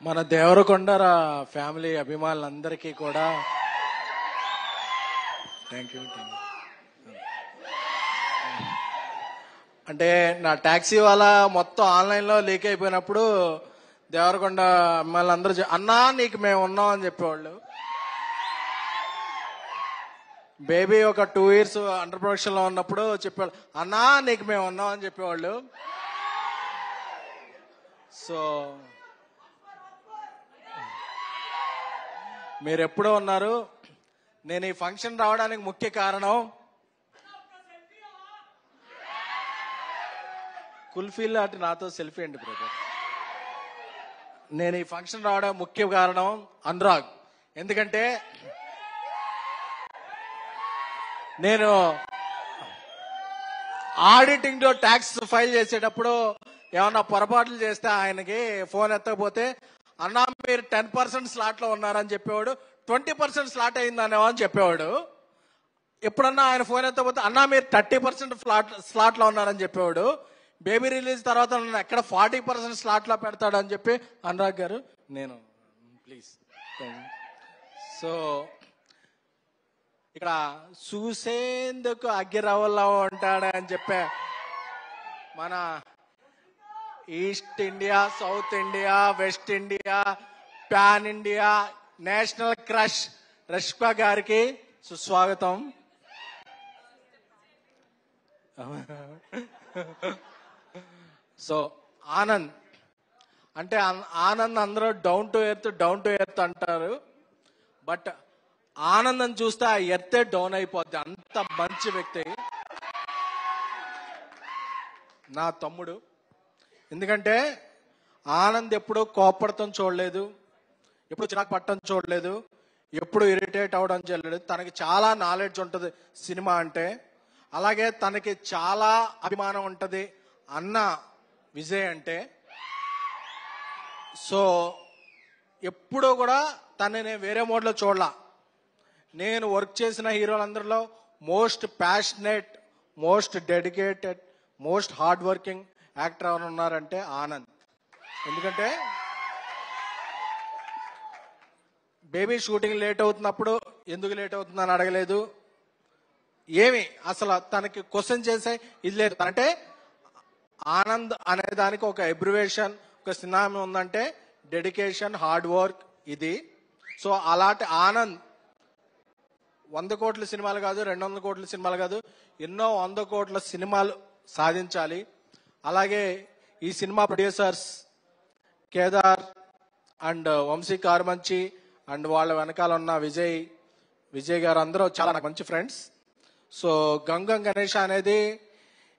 మన దేవరకొండ ఫ్యామిలీ అభిమానులందరికీ కూడా థ్యాంక్ యూ. అంటే నా టాక్సీ వాళ్ళ మొత్తం ఆన్లైన్లో లీక్ అయిపోయినప్పుడు దేవరకొండ అమ్మాయిలందరూ అన్నా నీకు మేము ఉన్నాం అని చెప్పేవాళ్ళు. బేబీ ఒక 2 years అండర్ ప్రొడక్షన్ లో ఉన్నప్పుడు చెప్పేవాళ్ళు అన్నా నీకు మేము ఉన్నాం అని చెప్పేవాళ్ళు. సో మీరు ఎప్పుడో ఉన్నారు. నేను ఈ ఫంక్షన్ రావడానికి ముఖ్య కారణం కుల్ఫీల్ అటు నాతో సెల్ఫీ అండి బ్రదర్. నేను ఈ ఫంక్షన్ రావడానికి ముఖ్య కారణం అనురాగ్. ఎందుకంటే నేను ఆడిటింగ్ లో ట్యాక్స్ ఫైల్ చేసేటప్పుడు ఏమన్నా పొరపాట్లు చేస్తే ఆయనకి ఫోన్ ఎత్తకపోతే అన్నా మీరు 10% స్లాట్ లో ఉన్నారని చెప్పేవాడు, 20% స్లాట్ అయిందనేవా అని చెప్పేవాడు. ఎప్పుడన్నా ఆయన ఫోన్ ఎత్తకపోతే అన్నా మీరు 30% స్లాట్ లో ఉన్నారని చెప్పేవాడు. బేబీ రిలీజ్ తర్వాత ఎక్కడ 40% స్లాట్ లో పెడతాడు అని చెప్పి అనురాగ్ గారు నేను ప్లీజ్. సో ఇక్కడ చూసేందుకు అగ్గిరవ్వలా ఉంటాడని చెప్పే మన east India, south India, west India, pan India national crush Rashmika గారికి సుస్వాగతం. సో ఆనంద్ అంటే ఆనంద్ అందరూ డౌన్ టు ఎర్త్ అంటారు. బట్ ఆనందం చూస్తే ఆ ఎర్తే డౌన్ అయిపోద్ది. అంత మంచి వ్యక్తి నా తమ్ముడు. ఎందుకంటే ఆనంద్ ఎప్పుడు కోపడటం చూడలేదు, ఎప్పుడు చిరాకు పట్టడం చూడలేదు, ఎప్పుడు ఇరిటేట్ అవడం చేయలేదు. తనకి చాలా నాలెడ్జ్ ఉంటుంది సినిమా అంటే. అలాగే తనకి చాలా అభిమానం ఉంటుంది అన్న విజయ్ అంటే. సో ఎప్పుడూ కూడా తనని వేరే మోడ్లో చూడలా. నేను వర్క్ చేసిన హీరోలందరిలో most passionate, most dedicated, most hard working actor ఎవరు ఉన్నారంటే ఆనంద్. ఎందుకంటే బేబీ షూటింగ్ లేట్ అవుతున్నప్పుడు ఎందుకు లేట్ అవుతుందని అడగలేదు. ఏమి అసలు తనకి క్వశ్చన్ చేసే ఇది లేదు. అంటే ఆనంద్ అనే దానికి ఒక అబ్రివేషన్, ఒక సినామీ ఉందంటే డెడికేషన్, హార్డ్ వర్క్ ఇది. సో అలాంటి ఆనంద్ 100 కోట్ల సినిమాలు కాదు, 200 కోట్ల సినిమాలు కాదు, ఎన్నో 100 కోట్ల సినిమాలు సాధించాలి. అలాగే ఈ cinema producers Kedar and Vamsi Karumanchi and వాళ్ళ వెనకాల ఉన్న విజయ్ గారు అందరూ చాలా నాకు మంచి ఫ్రెండ్స్. సో గంగం గణేష్ అనేది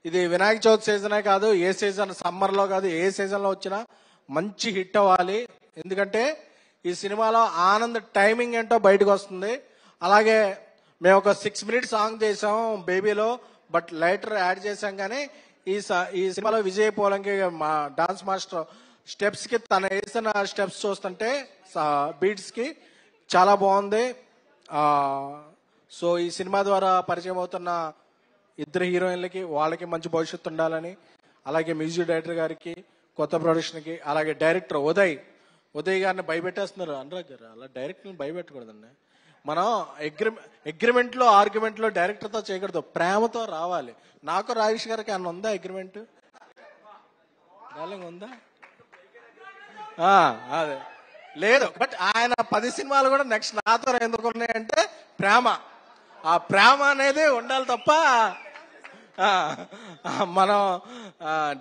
ఇది వినాయక చవితి సీజనే కాదు, ఏ సీజన్ సమ్మర్లో కాదు, ఏ సీజన్లో వచ్చినా మంచి హిట్ అవ్వాలి. ఎందుకంటే ఈ సినిమాలో ఆనంద్ టైమింగ్ ఏంటో బయటకు వస్తుంది. అలాగే మేము ఒక 6 minute సాంగ్ చేసాం బేబీలో, బట్ లైటర్ యాడ్ చేసాం. కానీ ఈ సినిమాలో విజయ్ పోలంకి మా డాన్స్ మాస్టర్ స్టెప్స్ కి తన వేసిన స్టెప్స్ చూస్తుంటే బీట్స్ కి చాలా బాగుంది. సో ఈ సినిమా ద్వారా పరిచయం అవుతున్న ఇద్దరు హీరోయిన్లకి వాళ్ళకి మంచి భవిష్యత్తు ఉండాలని, అలాగే మ్యూజిక్ డైరెక్టర్ గారికి, కొత్త ప్రొడక్షన్కి, అలాగే డైరెక్టర్ ఉదయ్ గారిని భయపెట్టేస్తున్నారు అనురాగ్ గారు. అలా డైరెక్టర్ని భయపెట్టకూడదండి. మనం అగ్రిమెంట్లో ఆర్గ్యుమెంట్లో డైరెక్టర్తో చేయకూడదు, ప్రేమతో రావాలి. నాకు రాజేష్ గారికి అన్న ఉందా అగ్రిమెంట్? ఉందా? అదే లేదు. బట్ ఆయన 10 సినిమాలు కూడా నెక్స్ట్ నాతో ఎందుకు ఉన్నాయంటే ప్రేమ. ఆ ప్రేమ అనేది ఉండాలి తప్ప మనం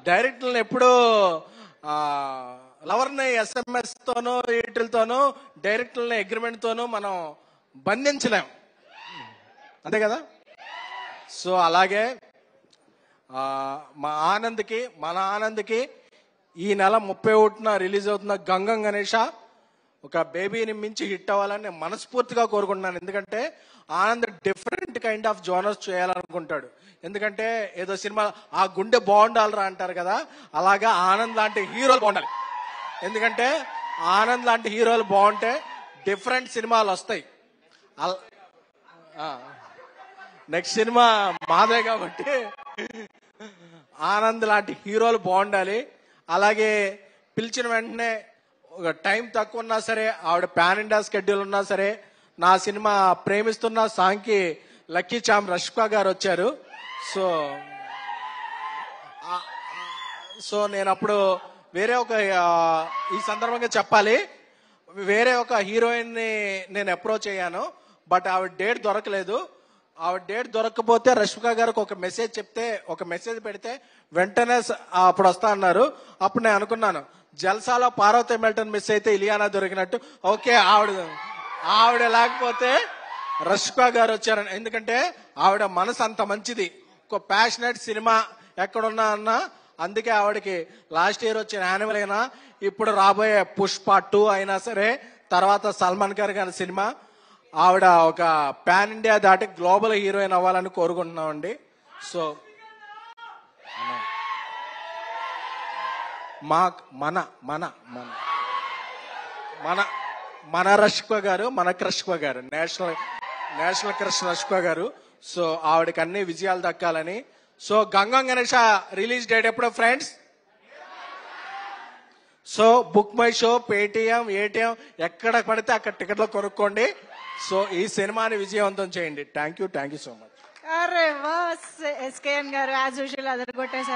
డైరెక్టర్లను ఎప్పుడూ లవర్ని SMS తోనూ వీటితోనూ డైరెక్టర్లని అగ్రిమెంట్ తోనూ మనం బంధించలేం, అంతే కదా. సో అలాగే మన ఆనంద్కి ఈ నెల 31న రిలీజ్ అవుతున్న గంగం గణేష ఒక బేబీని మించి హిట్ అవ్వాలని నేను మనస్ఫూర్తిగా కోరుకుంటున్నాను. ఎందుకంటే Anand different kind of genres చేయాలనుకుంటాడు. ఎందుకంటే ఏదో సినిమా ఆ గుండె బాగుండాలరా అంటారు కదా, అలాగా ఆనంద్ లాంటి హీరోలు బాగుండాలి. ఎందుకంటే ఆనంద్ లాంటి హీరోలు బాగుంటే డిఫరెంట్ సినిమాలు వస్తాయి. నెక్స్ట్ సినిమా మాదే కాబట్టి ఆనంద్ లాంటి హీరోలు బాగుండాలి. అలాగే పిలిచిన వెంటనే ఒక టైం తక్కువ ఉన్నా సరే, ఆవిడ పాన్ ఇండియా స్కెడ్యూల్ ఉన్నా సరే, నా సినిమా ప్రేమిస్తున్న సాంగ్కి లక్కీ చామ్ రష్కా గారు వచ్చారు. సో సో నేను అప్పుడు వేరే ఒక ఈ సందర్భంగా చెప్పాలి, వేరే ఒక హీరోయిన్ ని నేను అప్రోచ్ అయ్యాను. బట్ ఆవిడ డేట్ దొరకలేదు. ఆవిడ డేట్ దొరకకపోతే రష్మిక గారికి ఒక మెసేజ్ చెప్తే, ఒక మెసేజ్ పెడితే వెంటనే అప్పుడు వస్తా అన్నారు. అప్పుడు నేను అనుకున్నాను, జల్సాలో పార్వతి మెల్టన్ మిస్ అయితే ఇలియానా దొరికినట్టు. ఓకే, ఆవిడ లేకపోతే రష్మిక గారు వచ్చారని. ఎందుకంటే ఆవిడ మనసు అంత మంచిది, ఒక ప్యాషనెట్ సినిమా ఎక్కడున్నా అన్నా. అందుకే ఆవిడకి లాస్ట్ ఇయర్ వచ్చిన యానిమల్ అయినా, ఇప్పుడు రాబోయే పుష్ప 2 అయినా సరే, తర్వాత సల్మాన్ ఖాన్ గారి సినిమా, ఆవిడ ఒక పాన్ ఇండియా దాటి గ్లోబల్ హీరోయిన్ అవ్వాలని కోరుకుంటున్నామండి. సో మన మన మన మన మన రష్మిక గారు, మన క్రష్క గారు, నేషనల్ క్రష్ రష్మిక గారు. సో ఆవిడకి అన్ని విజయాలు దక్కాలని. So Gangam Ganesha release date ఎప్పుడు friends? So book my show, Paytm, ATM ఎక్కడ పడితే అక్కడ టికెట్లు కొనుక్కోండి. సో ఈ సినిమాని విజయవంతం చేయండి. Thank you so much. అరే వా, ఎస్కేఎన్ గారు యాజ్ యూజువల్ అదరగొట్టేశారు.